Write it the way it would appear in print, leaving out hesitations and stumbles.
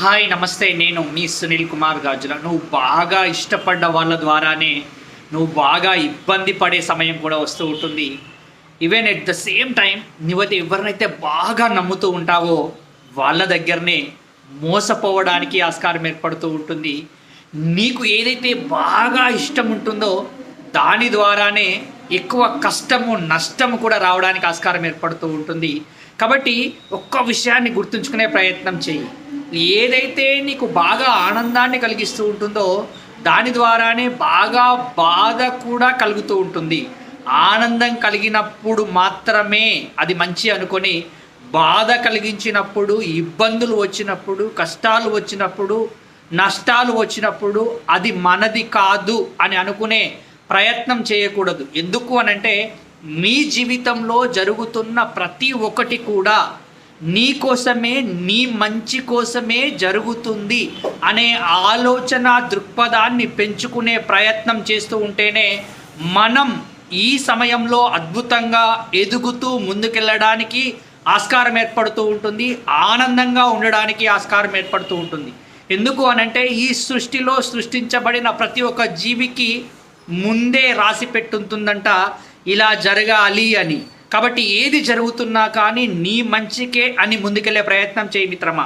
Hi నమస్తే, నేను మీ సునీల్ కుమార్ గాజుల. నువ్వు బాగా ఇష్టపడ్డ వాళ్ళ ద్వారానే నువ్వు బాగా ఇబ్బంది పడే సమయం కూడా వస్తూ ఉంటుంది. Even at the same time నువ్వైతే ఎవరినైతే బాగా నమ్ముతూ ఉంటావో వాళ్ళ దగ్గరనే మోసపోవడానికి ఆస్కారం ఏర్పడుతూ ఉంటుంది. నీకు ఏదైతే బాగా ఇష్టం ఉంటుందో దాని ద్వారానే ఎక్కువ కష్టము నష్టము కూడా రావడానికి ఆస్కారం ఏర్పడుతూ ఉంటుంది. కాబట్టి ఒక్క విషయాన్ని గుర్తుంచుకునే ప్రయత్నం చేయి. ఏదైతే నీకు బాగా ఆనందాన్ని కలిగిస్తూ ఉంటుందో దాని ద్వారానే బాగా బాధ కూడా కలుగుతూ ఉంటుంది. ఆనందం కలిగినప్పుడు మాత్రమే అది మంచి అనుకొని, బాధ కలిగించినప్పుడు, ఇబ్బందులు వచ్చినప్పుడు, కష్టాలు వచ్చినప్పుడు, నష్టాలు వచ్చినప్పుడు అది మనది కాదు అని అనుకునే ప్రయత్నం చేయకూడదు. ఎందుకు అనంటే నీ జీవితంలో జరుగుతున్న ప్రతి ఒక్కటి కూడా నీ కోసమే, నీ మంచి కోసమే జరుగుతుంది అనే ఆలోచన దృక్పథాన్ని పెంచుకునే ప్రయత్నం చేస్తూ ఉంటేనే మనం ఈ సమయంలో అద్భుతంగా ఎదుగుతూ ముందుకెళ్ళడానికి ఆస్కారం ఏర్పడుతూ ఉంటుంది. ఆనందంగా ఉండడానికి ఆస్కారం ఏర్పడుతూ ఉంటుంది. ఎందుకు అనంటే ఈ సృష్టిలో సృష్టించబడిన ప్రతి ఒక్క జీవికి ముందే రాసి పెట్టుంటుందంట ఇలా జరగాలి అని. కాబట్టి ఏది జరుగుతున్నా కానీ నీ మంచికే అని ముందుకెళ్ళే ప్రయత్నం చేయి మిత్రమా.